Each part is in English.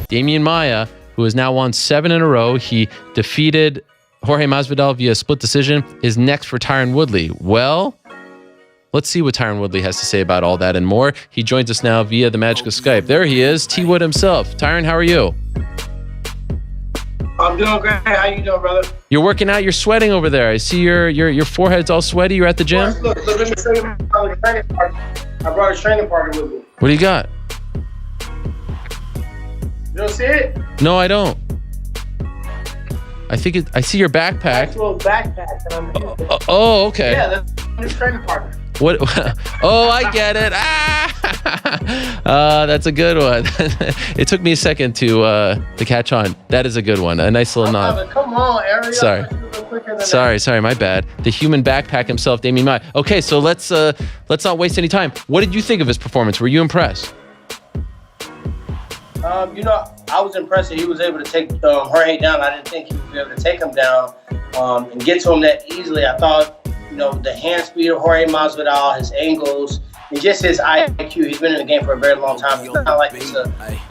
Demian Maia, who has now won 7 in a row. He defeated Jorge Masvidal via split decision, is next for Tyron Woodley. Well, let's see what Tyron Woodley has to say about all that and more. He joins us now via the magic of Skype. There he is, T. Wood himself. Tyron, how are you? I'm doing great. How you doing, brother? You're working out. You're sweating over there. I see your forehead's all sweaty. You're at the gym? Look, let me show you my training partner. I brought a training partner with me. What do you got? You don't see it? No, I don't. I think I see your backpack. That's a little backpack. That I'm oh, okay. Yeah, that's my training partner. What? Oh, I get it. That's a good one. It took me a second to catch on. That is a good one. A nice little nod. Come on, Ariel. Sorry, my bad. The human backpack himself, Demian Maia. Okay, so let's not waste any time. What did you think of his performance? Were you impressed? I was impressed that he was able to take Jorge down. I didn't think he would be able to take him down and get to him that easily. I thought, the hand speed of Jorge Masvidal, his angles, and just his IQ. He's been in the game for a very long time. It's not like it's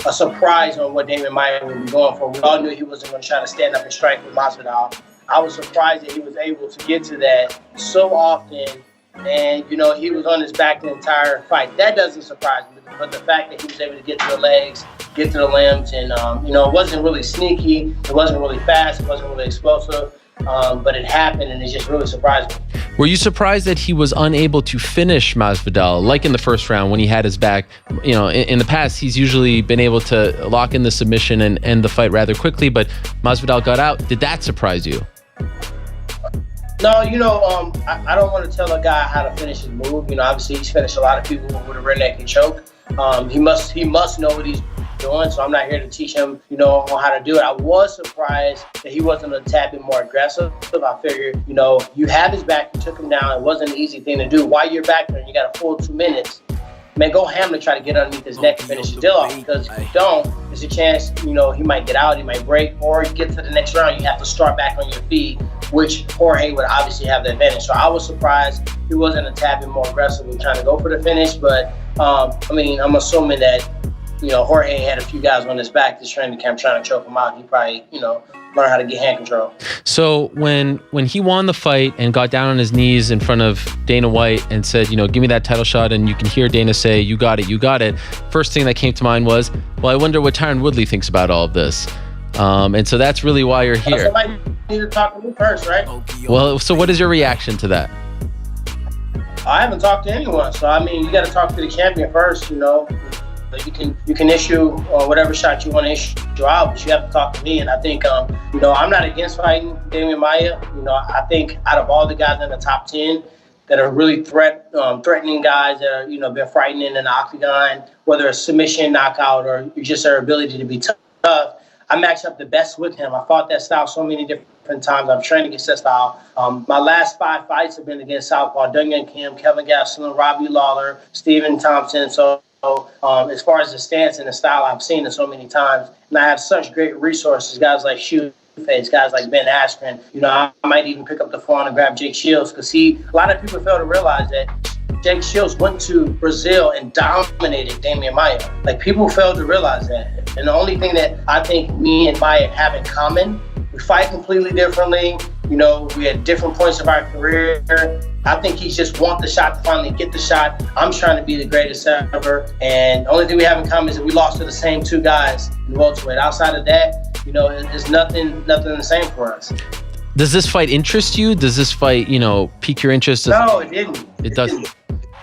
a surprise on what Demian Maia would be going for. We all knew he wasn't going to try to stand up and strike with Masvidal. I was surprised that he was able to get to that so often. And, he was on his back the entire fight. That doesn't surprise me. But the fact that he was able to get to the legs, get to the limbs, and, it wasn't really sneaky. It wasn't really fast. It wasn't really explosive. But it happened, and it just really surprised me. Were you surprised that he was unable to finish Masvidal, like in the first round when he had his back? In the past, he's usually been able to lock in the submission and end the fight rather quickly, but Masvidal got out. Did that surprise you? No, I don't want to tell a guy how to finish his move. Obviously he's finished a lot of people with a rear naked choke. He must know what he's doing, so I'm not here to teach him, on how to do it. I was surprised that he wasn't a tad bit more aggressive. I figured, you have his back, you took him down. It wasn't an easy thing to do. While you're back there and you got a full 2 minutes, man, go ham to try to get underneath his neck and finish his deal off. Because if you don't, there's a chance, he might get out, he might break, or get to the next round, you have to start back on your feet, which Jorge would obviously have the advantage. So I was surprised he wasn't a tad bit more aggressive in trying to go for the finish. But, I'm assuming that, Jorge had a few guys on his back this training camp trying to choke him out. He probably, learn how to get hand control. So when he won the fight and got down on his knees in front of Dana White and said, give me that title shot, and you can hear Dana say, you got it. First thing that came to mind was, well, I wonder what Tyron Woodley thinks about all of this. And so that's really why you're here. Somebody need to talk to me first, right? Well, so what is your reaction to that? I haven't talked to anyone. So, you got to talk to the champion first, You can issue whatever shot you want to issue out, but you have to talk to me. And I think, I'm not against fighting Demian Maia. I think out of all the guys in the top 10 that are really threatening guys that are, been fighting in an octagon, whether it's submission, knockout, or just their ability to be tough, I match up the best with him. I fought that style so many different times. I've trained against that style. My last 5 fights have been against Southpaw, Dungyan Kim, Kevin Gastelum, Robbie Lawler, Stephen Thompson. So as far as the stance and the style, I've seen it so many times. And I have such great resources, guys like Shoeface, guys like Ben Askren. I might even pick up the phone and grab Jake Shields, because a lot of people fail to realize that Jake Shields went to Brazil and dominated Demian Maia. Like, people fail to realize that. And the only thing that I think me and Maia have in common, we fight completely differently. We had different points of our career. I think he just wants the shot to finally get the shot. I'm trying to be the greatest ever. And the only thing we have in common is that we lost to the same 2 guys in welterweight. Outside of that, it's nothing the same for us. Does this fight interest you? Does this fight, pique your interest? No, it didn't. It doesn't.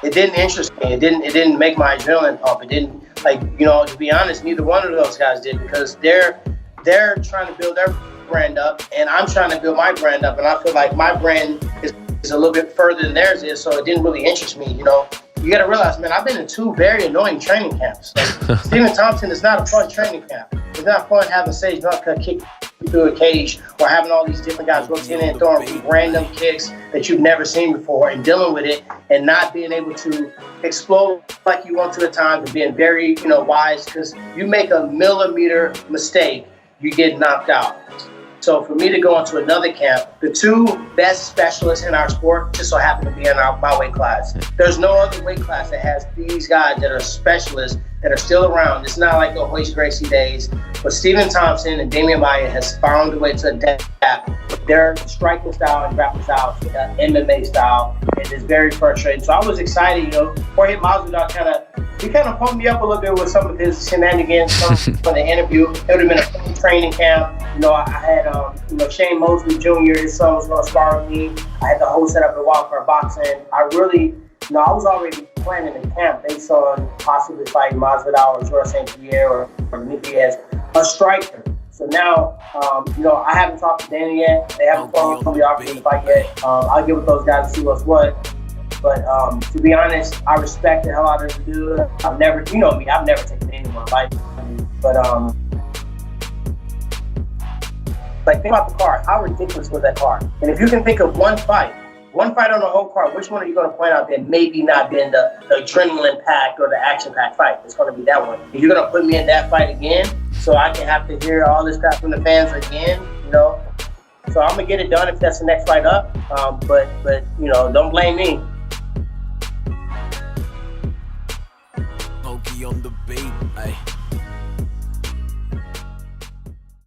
It didn't interest me. It didn't make my adrenaline pump. It didn't, to be honest, neither one of those guys did, because they're trying to build their brand up, and I'm trying to build my brand up, and I feel like my brand is a little bit further than theirs is, so it didn't really interest me. You got to realize, man, I've been in 2 very annoying training camps. Stephen Thompson is not a fun training camp. It's not fun having Sage Northcutt kick through a cage, or having all these different guys rotating and throwing random kicks that you've never seen before, and dealing with it and not being able to explode like you want to at times, and being very, wise, because you make a millimeter mistake, you get knocked out. So for me to go into another camp, the 2 best specialists in our sport just so happen to be in my weight class. There's no other weight class that has these guys that are specialists that are still around. It's not like the Royce Gracie days, but Stephen Thompson and Demian Maia has found a way to adapt their striking style and grappling style to the MMA style. It is very frustrating. So I was excited, you know. Jorge Masvidal kind of pumped me up a little bit with some of his shenanigans from the interview. It would have been a fun training camp. You know, I had Shane Mosley Jr., his son was going to spar with me. I had the whole setup at Wildcard Boxing. I was already planning the camp based on possibly fighting Masvidal or George St. Pierre or Nicky as a striker. So now, I haven't talked to Danny yet. They haven't called me off the fight yet. I'll get with those guys and see what's what. But to be honest, I respect the hell out of the dude. I've never taken anyone fight. But think about the card. How ridiculous was that card? And if you can think of one fight on the whole card, which one are you going to point out that maybe not been the adrenaline-packed or the action-packed fight? It's going to be that one. If you're going to put me in that fight again, so I can have to hear all this crap from the fans again, you know? So I'm going to get it done if that's the next fight up. But don't blame me. On the beat, ay.